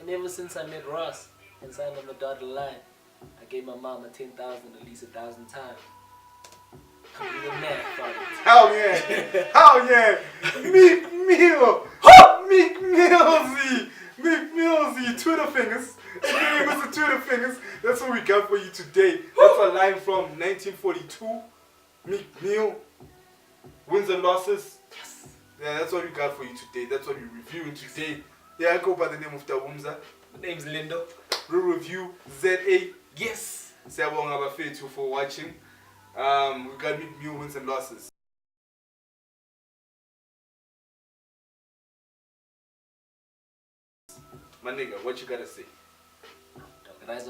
And ever since I met Ross and signed on the dotted line, I gave my mama 10,000 at least 1,000 times. I'm doing the math on it. Hell yeah! Hell yeah! Meek Mill! Meek Millsy! Meek Millsy! Twitter fingers! Mr. Twitter fingers! That's what we got for you today. That's a line from 1942. Meek Mill. Wins and losses. Yes. Yeah, that's what we got for you today. That's what we're reviewing today. Yeah, I go by the name of Tawumza. My name's Lindo. Real Review ZA. Yes. Siyabonga abafethu for watching. We got Meek Mill wins and losses. My nigga, what you gotta say? The rise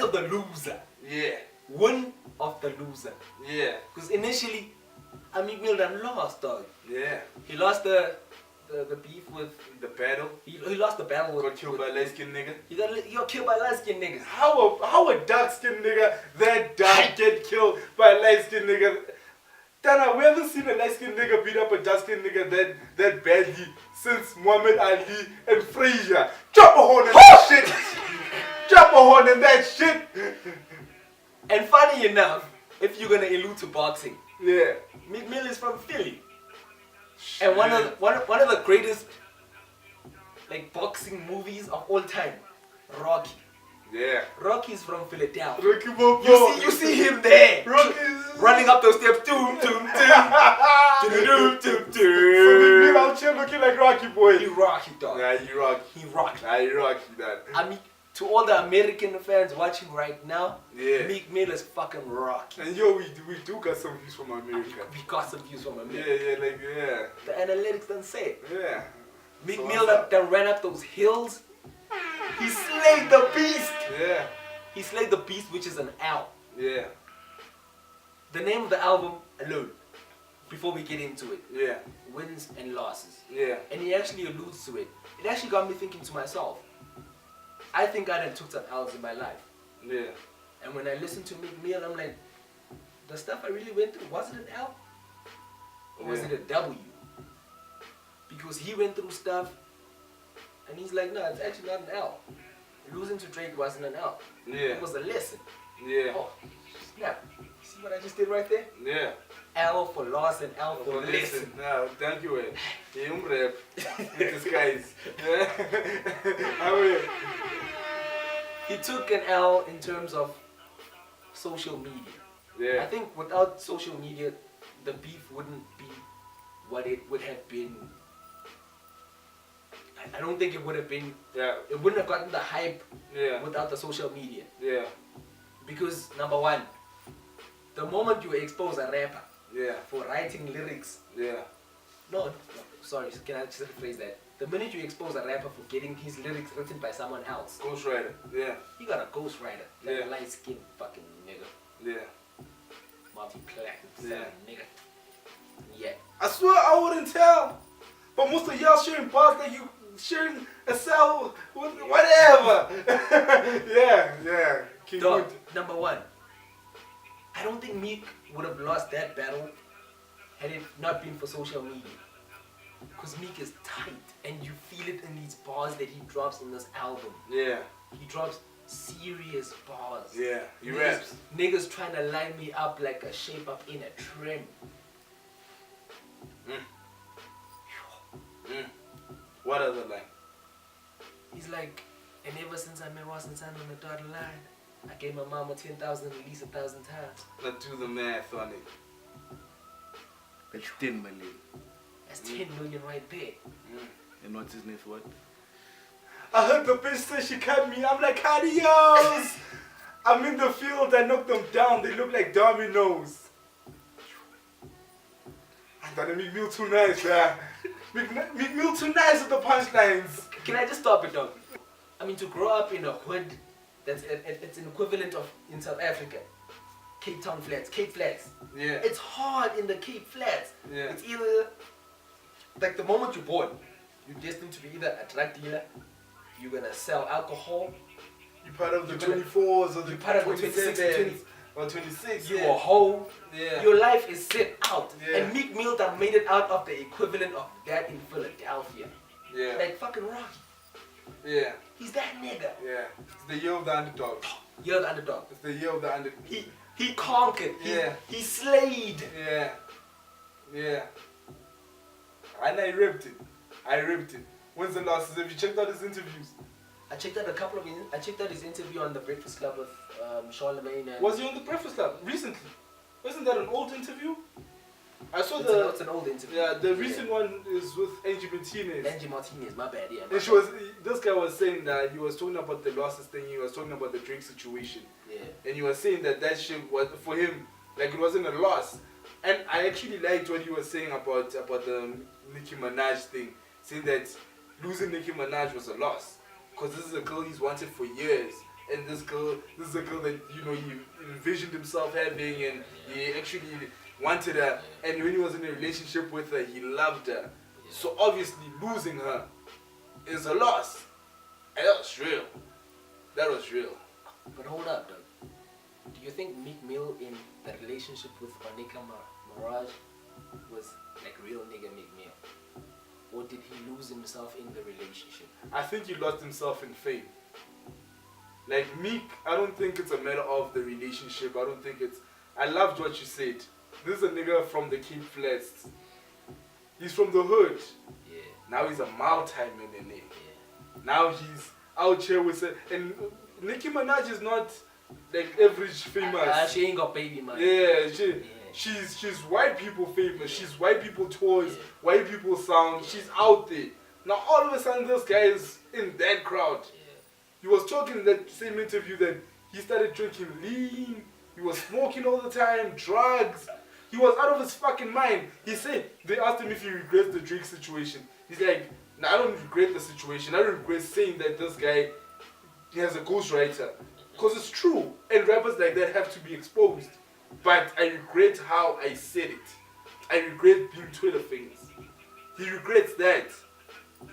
of the loser. Yeah. Win of the loser. Yeah. Because initially, Meek Mill done lost, dog. Yeah. He lost the beef with the battle. He lost the battle with. Got killed by a light skinned nigga. He got killed by light skinned niggas. How a dark skinned nigga that dark get killed by a light skinned nigga? Tana, we haven't seen a light skinned nigga beat up a dark skinned nigga that badly since Muhammad Ali and Frazier. Drop a horn in that shit. Drop a horn in that shit. And funny enough, if you're gonna allude to boxing, yeah, Meek Mill is from Philly. And one of the greatest like boxing movies of all time, Rocky. Yeah. Rocky's from Philadelphia. Rocky you see him there. Rocky's running up those steps. Doom, doom, doom. Doom, doom, doom. So Meek Mill out here looking like Rocky boy. He Rocky, dog. Yeah, he Rocky. He Rocky. Nah, he Rocky, that. I mean, to all the American fans watching right now, yeah, Meek Mill is fucking Rocky. And yo, we do got some views from America. We got some views from America. Yeah. The analytics don't say it. Yeah. Meek So Mill that ran up those hills. He slayed the beast. Yeah. He slayed the beast, which is an L. Yeah. The name of the album alone, before we get into it, yeah, wins and losses. Yeah. And he actually alludes to it. It actually got me thinking to myself. I think I done took some L's in my life. Yeah. And when I listen to Meek Mill, I'm like, the stuff I really went through, was it an L? Or was it a W? Because he went through stuff, and he's like, no, it's actually not an L. Losing to Drake wasn't an L. Yeah. It was a lesson. Yeah. Oh, snap. See what I just did right there? Yeah. L for loss and L for lesson. No, thank you, man. You rap. With disguise. He took an L in terms of social media. Yeah. I think without social media, the beef wouldn't be what it would have been. I don't think it would have been. Yeah. It wouldn't have gotten the hype. Yeah. Without the social media. Yeah. Because number one, the moment you expose a rapper. Yeah. For writing lyrics. Yeah. No, sorry. Can I just rephrase that? The minute you expose a rapper for getting his lyrics written by someone else. Ghostwriter. Yeah. You got a ghostwriter. Like yeah. a light skinned fucking nigga. Yeah. Multi-platinum nigga. Yeah. I swear I wouldn't tell. But most of y'all sharing bars that you sharing a cell with whatever. yeah. Dog, number one. I don't think Meek would have lost that battle had it not been for social media. Because Meek is tight and you feel it in these bars that he drops in this album. Yeah. He drops serious bars. Yeah, he raps. Niggas trying to line me up like a shape up in a trim. What other line? He's like, and ever since I met Ross and signed on the dotted line, I gave my mama 10,000 at least 1,000 times. Let's do the math on it. That's 10 million. That's 10 million right there. And what's his net worth? I heard the bitch say she cut me. I'm like, adios. I'm in the field. I knocked them down. They look like dominoes. I thought Meek Mill too nice, man. Meek Mill too nice with the punchlines. Can I just stop it, dog? I mean, to grow up in a hood, it's an equivalent of in South Africa. Cape Town Flats, Cape Flats. Yeah. It's hard in the Cape Flats. Yeah. It's either, like the moment you're born, you're destined to be either a drug dealer, you're gonna sell alcohol. You're part of the 24s or the 26, or 26. You're a hoe. Yeah. Your life is set out. Yeah. And Meek Mill made it out of the equivalent of that in Philadelphia. Yeah. Like fucking Rocky. Yeah. He's that nigga. Yeah. It's the year of the underdog. You're the underdog. It's the year of the underdog. He conquered. Yeah. He slayed. Yeah. Yeah. And I ripped it. When's the last? Have you checked out his interviews? I checked out his interview on the Breakfast Club with Charlemagne. And Was he on the Breakfast Club recently? Wasn't that an old interview? I saw it's an old interview. Yeah, the recent one is with Angie Martinez. Angie Martinez, my bad, yeah. And this guy was saying that he was talking about the losses thing, he was talking about the Drake situation. Yeah. And he was saying that shit was, for him, like it wasn't a loss. And I actually liked what he was saying about the Nicki Minaj thing, saying that losing Nicki Minaj was a loss. Because this is a girl he's wanted for years. And this is a girl that, you know, he envisioned himself having, and he actually wanted her, and when he was in a relationship with her, he loved her. So obviously losing her is a loss. And that was real. That was real. But hold up, though. Do you think Meek Mill in the relationship with Monica Mirage was like real nigga Meek Mill? Or did he lose himself in the relationship? I think he lost himself in fame. Like Meek, I don't think it's a matter of the relationship. I don't think it's... I loved what you said. This is a nigga from the Cape Flats. He's from the hood. Yeah. Now he's a multi-millionaire. Yeah. Now he's out here with it. And Nicki Minaj is not like average famous. She ain't got baby money. Yeah, she's white people famous. She's white people toys, white people sound. She's out there. Now all of a sudden this guy is in that crowd. Yeah. He was talking in that same interview that he started drinking lean. He was smoking all the time, drugs. He was out of his fucking mind. He said, they asked him if he regrets the Drake situation. He's like, no, I don't regret the situation. I don't regret saying that this guy, he has a ghostwriter. Because it's true. And rappers like that have to be exposed. But I regret how I said it. I regret being Twitter famous. He regrets that.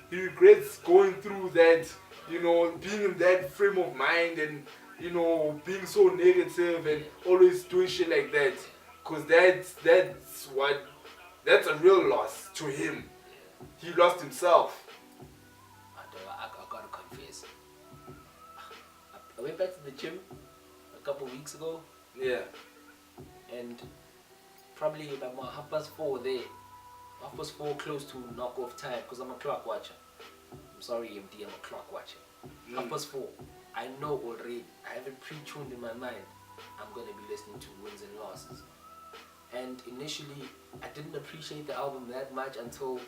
He regrets going through that, you know, being in that frame of mind and, you know, being so negative and always doing shit like that. Because that's a real loss to him. He lost himself. I gotta confess. I went back to the gym a couple weeks ago. Yeah. And probably about 4:30 there. 4:30 close to knock off time because I'm a clock watcher. I'm sorry, MD, I'm a clock watcher. 4:30. I know already. I haven't pre-tuned in my mind. I'm gonna be listening to wins and losses. And initially, I didn't appreciate the album that much until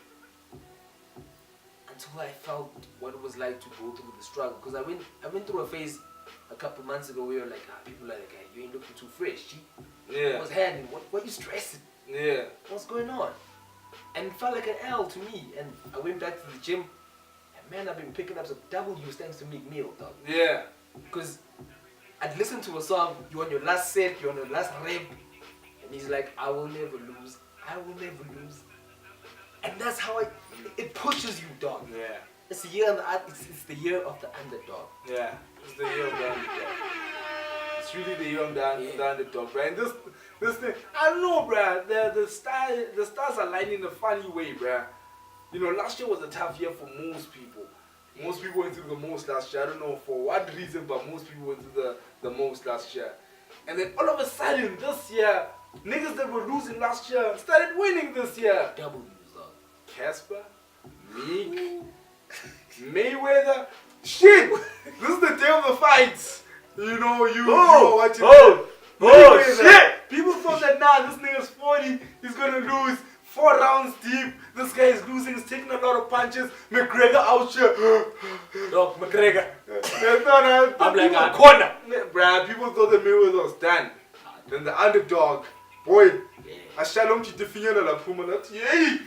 I felt what it was like to go through the struggle. Because I went through a phase a couple months ago where you're like, people are like, you ain't looking too fresh, G. Yeah. What's happening? What you stressing? Yeah. What's going on? And it felt like an L to me. And I went back to the gym. And man, I've been picking up some W's thanks to Meek Mill, dog. Yeah. Because I'd listen to a song, you're on your last set, you're on your last rep. And he's like, I will never lose. I will never lose. And that's how it pushes you, dog. Yeah. It's the year it's the year of the underdog. Yeah. It's the year of the underdog. It's really the year of the underdog, right? And this thing, I don't know, bruh. The stars are lining in a funny way, bruh. You know, last year was a tough year for most people. Most people went through the most last year. I don't know for what reason, but most people went through the most last year. And then all of a sudden, this year, niggas that were losing last year started winning this year. W's, dog. Casper, Meek, Mayweather. Shit! This is the day of the fights. You know, you are watching. Shit! People thought that this nigga's 40, he's gonna lose 4 rounds deep. This guy is losing, he's taking a lot of punches. McGregor out here. Dog, McGregor. I'm like a corner. Bruh, people thought that Mayweather was done. Then the underdog, boy. I shalom to definyana la puma that yay.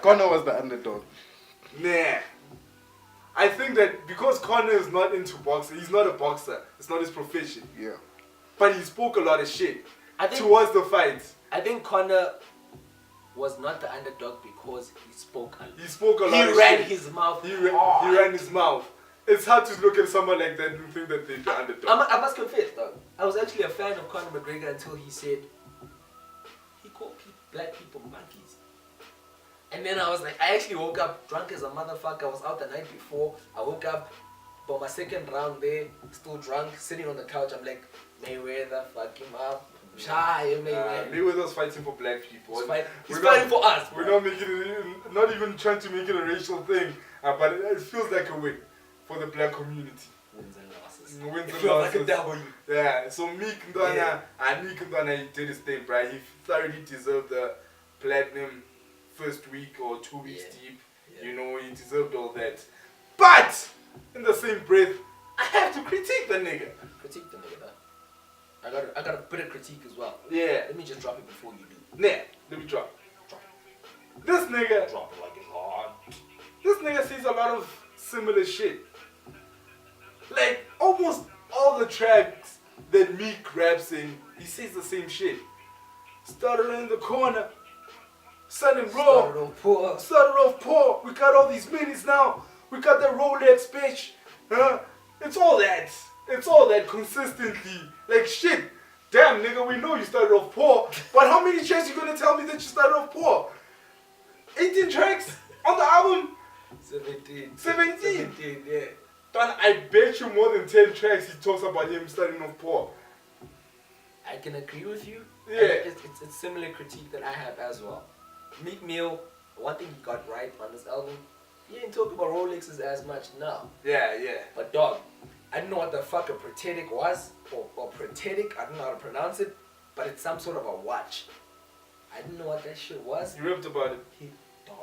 Connor was the underdog. Nah. I think that because Connor is not into boxing, he's not a boxer. It's not his profession. Yeah. But he spoke a lot of shit towards the fight. I think Connor was not the underdog because he spoke a lot. He spoke a lot of shit. He ran his mouth. He ran his mouth. It's hard to look at someone like that and think that they're the underdog. I must confess, dog. I was actually a fan of Conor McGregor until he said he called black people monkeys. And then I was like, I actually woke up drunk as a motherfucker. I was out the night before. I woke up for my second round there, still drunk, sitting on the couch. I'm like, Mayweather, fuck him up. Shy, Mayweather. Mayweather's fighting for black people. He's fighting for us. We're not making it, not even trying to make it a racial thing, but it feels like a win for the black community. Wins and losses. Wins It and feels losses. like a W. Yeah, so Meek Ndwana, and Meek Ndwana, he did his thing, bruh. He thoroughly deserved the platinum first week or 2 weeks deep. Yeah. You know, he deserved all that. But, in the same breath, I have to critique the nigga. Critique the nigga, though. I got a bit of critique as well. Yeah. Let me just drop it before you do. Nah, let me drop. This nigga, Drop it like it's hard. this nigga says a lot of similar shit. Like, almost all the tracks that Meek raps in, he says the same shit. Started in the corner, selling raw. Started off poor. Started off poor. We got all these minis now. We got that Rolex, bitch. It's all that. It's all that consistently. Like, shit. Damn, nigga, we know you started off poor. But how many tracks you gonna tell me that you started off poor? 18 tracks on the album? 17. 17? Yeah. Don, I bet you more than 10 tracks he talks about him starting off poor. I can agree with you. Yeah. And it's similar critique that I have as well. Meek Mill, one thing he got right on this album, he didn't talk about Rolexes as much now. Yeah. But dog, I didn't know what the fuck a Protetic was, or Protetic, I don't know how to pronounce it, but it's some sort of a watch. I didn't know what that shit was. You ripped about it. Dog,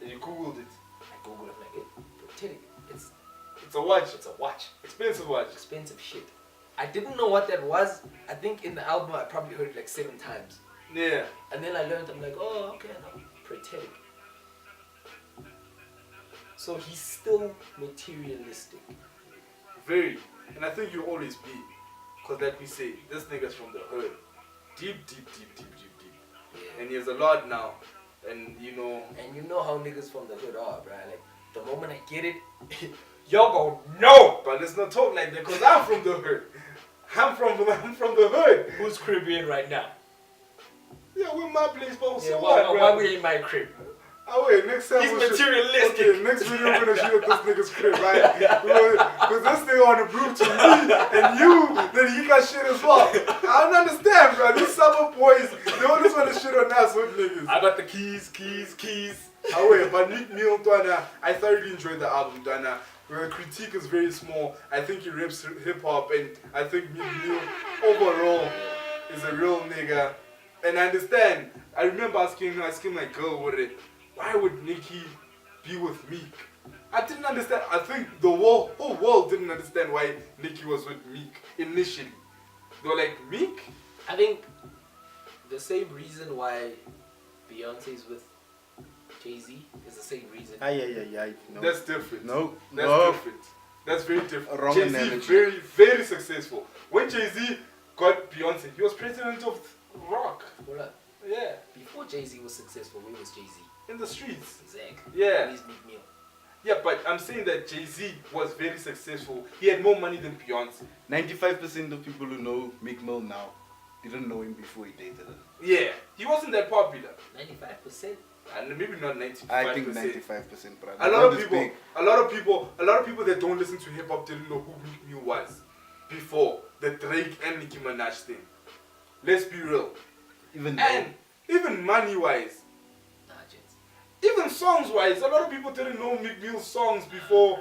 And you googled it. I googled it, I'm like, hey, Protetic, It's a watch. it's a watch. Expensive watch. Expensive shit. I didn't know what that was. I think in the album I probably heard it like 7 times. Yeah. And then I learned, I'm like, oh, okay, no, Protetic. So he's still materialistic. Very. And I think you'll always be. Because like we say, this nigga's from the hood. Deep. Yeah. And he has a lot now. And you know. And you know how niggas from the hood are, bro. Like, the moment I get it, y'all gon' know. But let's not talk like that because I'm from the hood. I'm from the hood. Who's Caribbean right now? Yeah, we're my place, but Yeah, so why what, we in my crib? Oh wait, next time He's we'll shoot- materialistic. Okay, next video we're gonna shoot at this nigga's crib, right? Because this nigga wanna prove to me and you that he got shit as well. I don't understand, bro. These summer boys, they always wanna shit on us with niggas. I got the keys. Oh wait, but Meek Mill, Dwana, I thoroughly enjoyed the album, Dwana. The critique is very small. I think he rips hip hop, and I think Meek Mill overall is a real nigga. And I understand. I remember asking my girl, why would Nicki be with Meek? I didn't understand. I think the whole world didn't understand why Nicki was with Meek initially. They were like, Meek? I think the same reason why Beyonce's with Jay-Z is the same reason. No. That's different. No. That's different. That's very different. Wrong Jay-Z analogy. very, very successful. When Jay-Z got Beyonce, he was president of rock. Hold up. Yeah. Before Jay-Z was successful, where was Jay-Z? In the streets. Exactly. Yeah. He's Meek Mill. Yeah, but I'm saying that Jay-Z was very successful. He had more money than Beyonce. 95% of people who know Meek Mill now didn't know him before he dated her. Yeah. He wasn't that popular. 95%. And maybe not 95%. I think 95%, brother. A lot of people that don't listen to hip hop didn't know who Meek Mill was before the Drake and Nicki Minaj thing. Let's be real. Even money wise, Nah, gents. even songs wise, a lot of people didn't know Meek Mill's songs before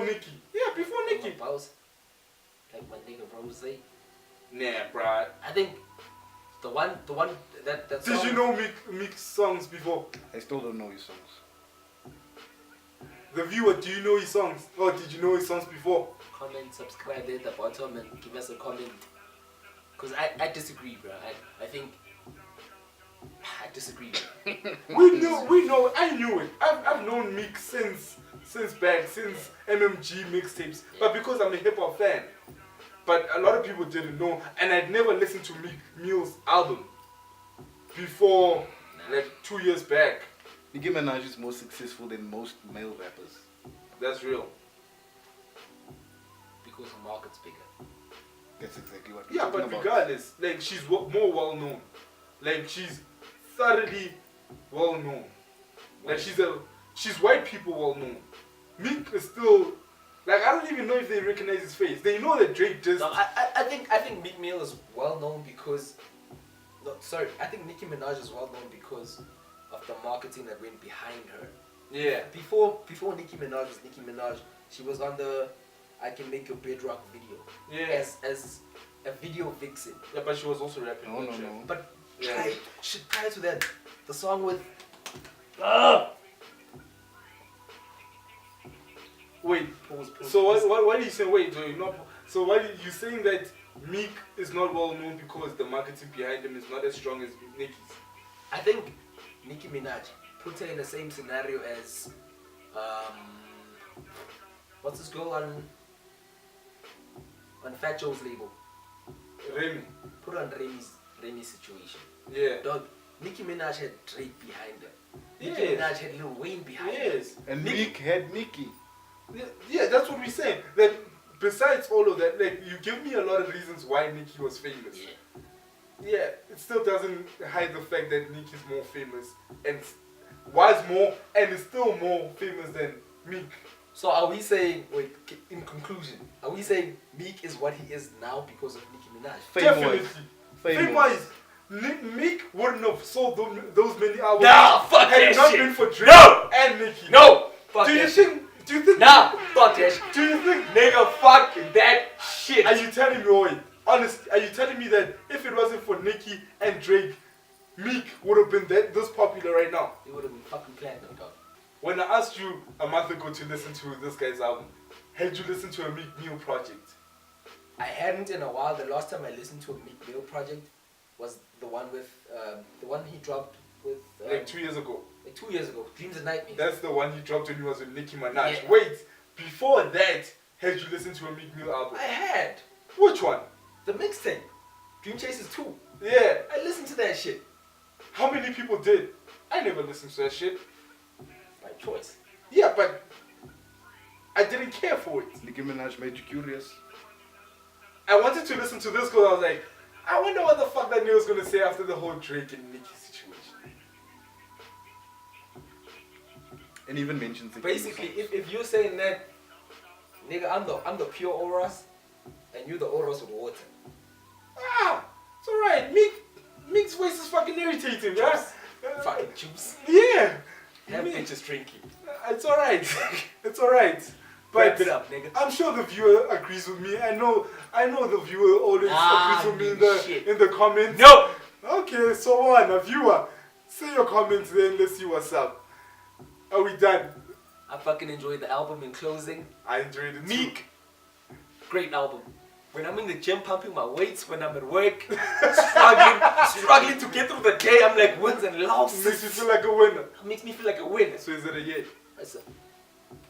Nicki. Yeah, before Nicki. Like my nigga Rose. Nah, bruh. I think the one that Did song, you know Meek's songs before? I still don't know his songs. The viewer, do you know his songs? Or did you know his songs before? comment, subscribe there at the bottom and give us a comment. Cause I disagree, bro. I think I disagree. We know, I knew it. I've known Meek since MMG mixtapes, but because I'm a hip hop fan. But a lot of people didn't know, and I'd never listened to Meek Mill's album before, like 2 years back. Nicki Minaj is more successful than most male rappers. That's real. Because the market's bigger. That's exactly what we're Yeah, talking but about. regardless, like she's more well known. Like she's thoroughly well known. Like she's white people well known. Meek is still like I don't even know if they recognize his face. They know that Drake just. No, I think Meek Mill is well known because. No, sorry, I think Nicki Minaj is well known because of the marketing that went behind her. Yeah. Before Nicki Minaj was Nicki Minaj, she was on the "I Can Make Your Bedrock" video. Yeah. As a video vixen. Yeah, but she was also rapping. No. But Yeah. prior to that, the song with. Wait. Pause. So what are you saying? Wait, Joey, not. So what are you saying that Meek is not well known because the marketing behind him is not as strong as Nicki's? I think Nicki Minaj put her in the same scenario as what's this girl on Fat Joe's label? Remy. Put her on Remy's situation. Yeah. Dog, Nicki Minaj had Drake behind her. Nicki Yes. Minaj had Lil Wayne behind her. Yes. And Meek had Nicki. Yeah, that's what we're saying. That besides all of that, like you give me a lot of reasons why Nicki was famous. Yeah, it still doesn't hide the fact that Nicki's more famous and was more and is still more famous than Meek. So are we saying, wait, in conclusion, are we saying Meek is what he is now because of Nicki Minaj? Definitely. Fame-wise, Meek wouldn't have sold those many albums Nah, fuck had that it not shit. been for Drake No! and Nicki. No! Fuck Do you that think? Do you think? Nah, fuck that shit. Do you think? Nigga, fuck that shit. Are you telling me, wait, honestly, are you telling me that if it wasn't for Nicki and Drake, Meek would have been this popular right now? It would have been fucking platinum, dog. When I asked you a month ago to listen to this guy's album, had you listened to a Meek Mill project? I hadn't in a while. The last time I listened to a Meek Mill project was the one with the one he dropped with Like 2 years ago. like 2 years ago. Dreams and Nightmares. That's the one he dropped when he was with Nicki Minaj. Yeah. Wait, before that, had you listened to a Meek Mill album? I had Which one? the mixtape, Dream Chasers 2. Yeah. I listened to that shit. How many people did? I never listened to that shit. My choice. Yeah, but I didn't care for it. Nicki Minaj made you curious. I wanted to listen to this because I was like, I wonder what the fuck that nigga's gonna say after the whole Drake and Nicki situation. And even mentions it. Basically, if you're saying that, nigga, I'm the pure Oros, and you the Oros with water. Ah, it's alright. Meek's voice is fucking irritating, right? Fucking juice. Yeah. Have Meek. bitches drinking. It's alright. It's alright. But Wrap it up, nigga. I'm sure the viewer agrees with me. I know the viewer always agrees with me shit. in the comments. No! Okay, so on, a viewer. Say your comments then, let's see what's up. Are we done? I fucking enjoyed the album. In closing, I enjoyed it too. Meek, great album. When I'm in the gym pumping my weights, when I'm at work, struggling to get through the day, I'm like wins and losses. Makes you feel like a winner. Makes me feel like a winner. So is it a yay? It's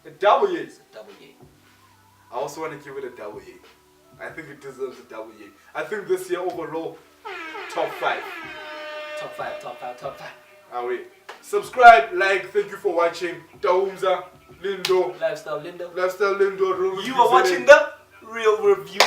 A double yay. a double yay. I also want to give it a double yay. I think it deserves a double yay. I think this year overall, top 5. Top 5, top 5, top 5. Ah wait. Subscribe, like, thank you for watching. Daumza, Lindo, Lifestyle Linda. Lifestyle Lindo. You are watching the Real Review.